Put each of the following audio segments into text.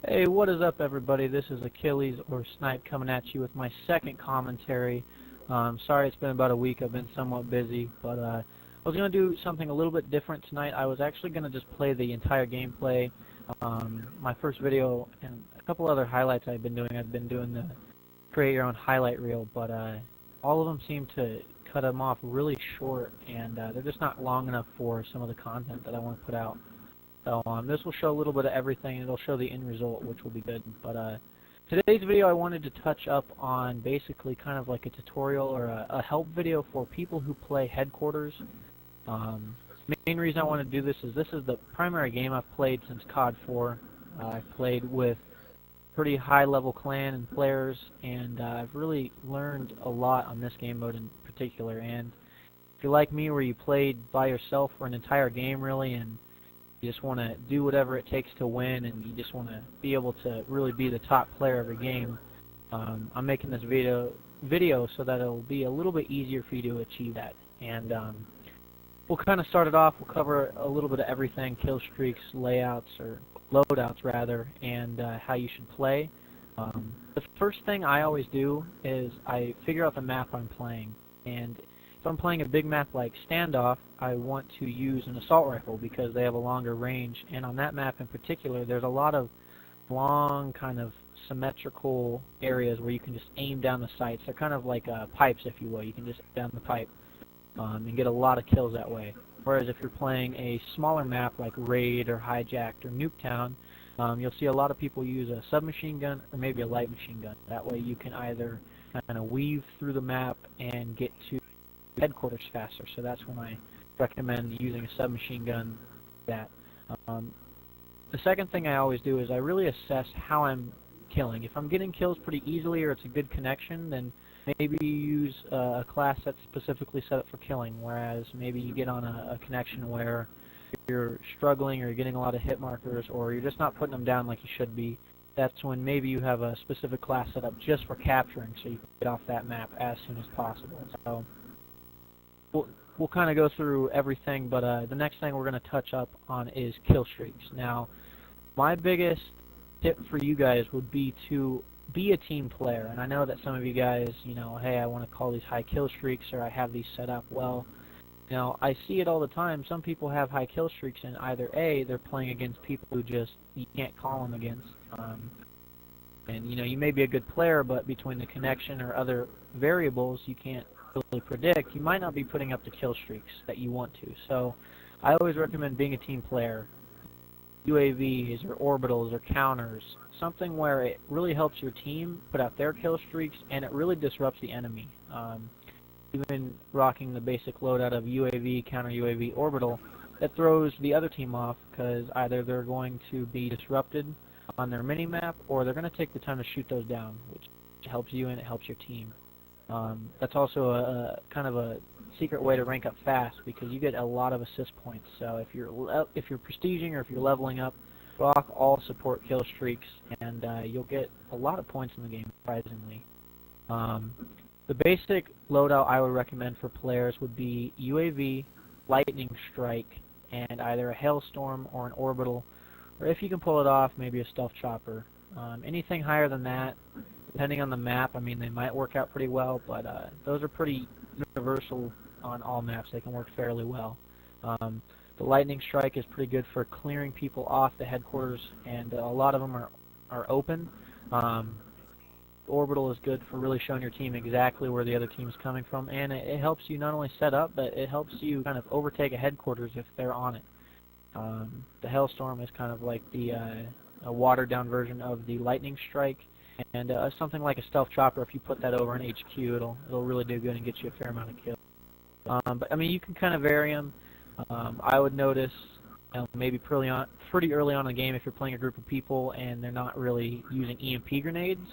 Hey, what is up, everybody? This is Achilles or Snipe coming at you with my second commentary. Sorry it's been about a week. I've been somewhat busy, but I was going to do something a little bit different tonight. I was actually going to just play the entire gameplay. My first video and a couple other highlights I've been doing the create your own highlight reel, but all of them seem to cut them off really short, and they're just not long enough for some of the content that I want to put out. So this will show a little bit of everything, and it'll show the end result, which will be good. But today's video I wanted to touch up on basically kind of like a tutorial or a help video for people who play Headquarters. Main reason I want to do this is the primary game I've played since COD 4. I've played with pretty high level clan and players, and I've really learned a lot on this game mode in particular. And if you're like me, where you played by yourself for an entire game really, and you just want to do whatever it takes to win, and you just want to be able to really be the top player of a game, I'm making this video so that it'll be a little bit easier for you to achieve that. And we'll kind of start it off. We'll cover a little bit of everything: kill streaks, layouts, or loadouts rather, and how you should play. The first thing I always do is I figure out the map I'm playing, and if I'm playing a big map like Standoff, I want to use an assault rifle because they have a longer range, and on that map in particular there's a lot of long kind of symmetrical areas where you can just aim down the sights. They're kind of like pipes, if you will. You can just aim down the pipe and get a lot of kills that way. Whereas if you're playing a smaller map like Raid or Hijacked or Nuketown, you'll see a lot of people use a submachine gun or maybe a light machine gun. That way you can either kind of weave through the map and get to Headquarters faster. So that's when I recommend using a submachine gun. The second thing I always do is I really assess how I'm killing. If I'm getting kills pretty easily or it's a good connection, then maybe you use a class that's specifically set up for killing, whereas maybe you get on a connection where you're struggling or you're getting a lot of hit markers or you're just not putting them down like you should be. That's when maybe you have a specific class set up just for capturing, so you can get off that map as soon as possible. So we'll kind of go through everything, but the next thing we're going to touch up on is kill streaks. Now, my biggest tip for you guys would be to be a team player. And I know that some of you guys, you know, hey, I want to call these high kill streaks, or I have these set up. Well, you know, I see it all the time. Some people have high kill streaks, and either A, they're playing against people who just you can't call them against. And, you know, you may be a good player, but between the connection or other variables you can't really predict, you might not be putting up the kill streaks that you want to. So I always recommend being a team player. UAVs or orbitals or counters, something where it really helps your team put out their kill streaks and it really disrupts the enemy. Even rocking the basic loadout of UAV, counter UAV, orbital, that throws the other team off because either they're going to be disrupted on their mini-map or they're going to take the time to shoot those down, which helps you and it helps your team. That's also a kind of a secret way to rank up fast because you get a lot of assist points. So if you're prestiging or if you're leveling up, rock all support kill streaks, and you'll get a lot of points in the game, surprisingly. The basic loadout I would recommend for players would be UAV, lightning strike, and either a hailstorm or an orbital, or if you can pull it off, maybe a stealth chopper. Anything higher than that, depending on the map, I mean, they might work out pretty well, but those are pretty universal on all maps. They can work fairly well. The lightning strike is pretty good for clearing people off the headquarters, and a lot of them are open. Orbital is good for really showing your team exactly where the other team is coming from, and it helps you not only set up, but it helps you kind of overtake a headquarters if they're on it. The hailstorm is kind of like a watered-down version of the lightning strike. And something like a stealth chopper, if you put that over an HQ, it'll really do good and get you a fair amount of kills. But I mean, you can kind of vary them. I would notice, you know, maybe pretty early on in the game, if you're playing a group of people and they're not really using EMP grenades,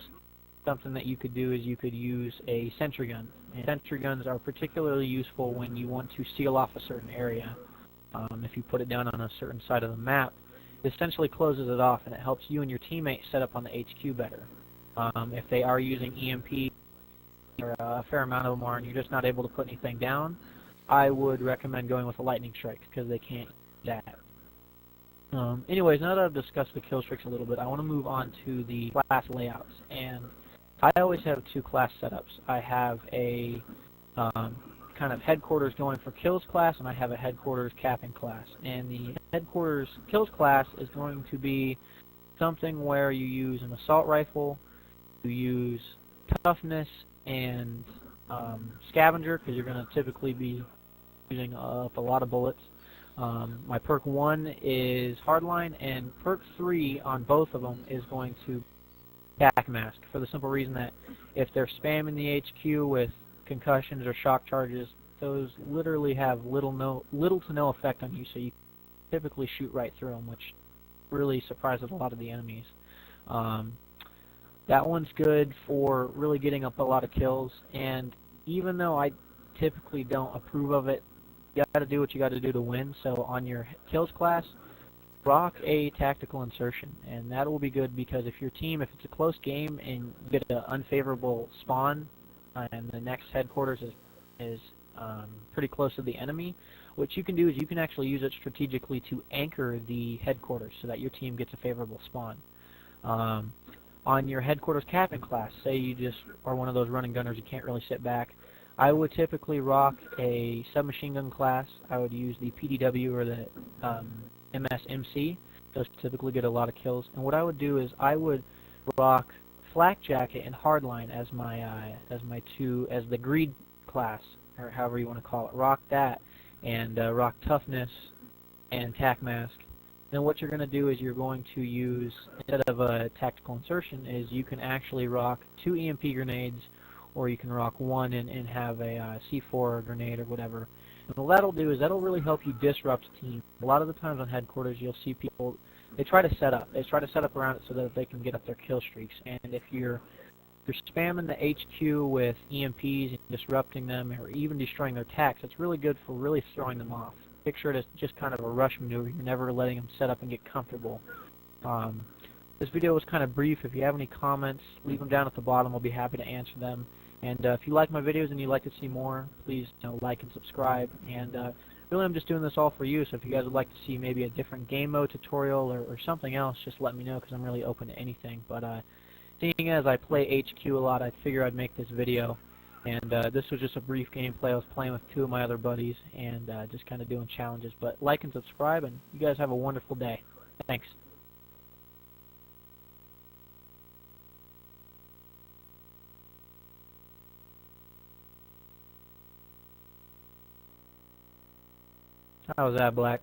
something that you could do is you could use a sentry gun. And sentry guns are particularly useful when you want to seal off a certain area. If you put it down on a certain side of the map, it essentially closes it off, and it helps you and your teammates set up on the HQ better. If they are using EMP, or a fair amount of them are, and you're just not able to put anything down, I would recommend going with a lightning strike because they can't do that. Anyways, now that I've discussed the kill streaks a little bit, I want to move on to the class layouts. And I always have two class setups. I have a um, kind of headquarters going for kills class, and I have a headquarters capping class. And the headquarters kills class is going to be something where you use an assault rifle, you use toughness and scavenger, because you're going to typically be using up a lot of bullets. My perk 1 is hardline, and perk 3 on both of them is going to attack mask, for the simple reason that if they're spamming the HQ with concussions or shock charges, those literally have little to no effect on you, so you typically shoot right through them, which really surprises a lot of the enemies. That one's good for really getting up a lot of kills, and even though I typically don't approve of it, you got to do what you got to do to win. So on your kills class, rock a tactical insertion, and that will be good because if your team, if it's a close game and you get an unfavorable spawn, and the next headquarters is pretty close to the enemy, what you can do is you can actually use it strategically to anchor the headquarters so that your team gets a favorable spawn. On your headquarters capping class, say you just are one of those running gunners, you can't really sit back, I would typically rock a submachine gun class. I would use the PDW or the MSMC. Those typically get a lot of kills. And what I would do is I would rock flak jacket and hardline as the greed class, or however you want to call it. Rock that, and rock toughness and tac mask. Then what you're going to do is you're going to use, instead of a tactical insertion, is you can actually rock 2 EMP grenades, or you can rock 1 and have a C4 grenade or whatever. And what that'll do is that'll really help you disrupt teams. A lot of the times on headquarters you'll see people, they try to set up. They try to set up around it so that they can get up their kill streaks. And if you're spamming the HQ with EMPs and disrupting them, or even destroying their tacs, it's really good for really throwing them off. Picture it as just kind of a rush maneuver. You're never letting them set up and get comfortable. This video was kind of brief. If you have any comments, leave them down at the bottom. I'll be happy to answer them. And if you like my videos and you'd like to see more, please like and subscribe. And really, I'm just doing this all for you. So if you guys would like to see maybe a different game mode tutorial or something else, just let me know, because I'm really open to anything. But seeing as I play HQ a lot, I figure I'd make this video. And this was just a brief gameplay. I was playing with 2 of my other buddies and just kind of doing challenges. But like and subscribe, and you guys have a wonderful day. Thanks. How was that, Black?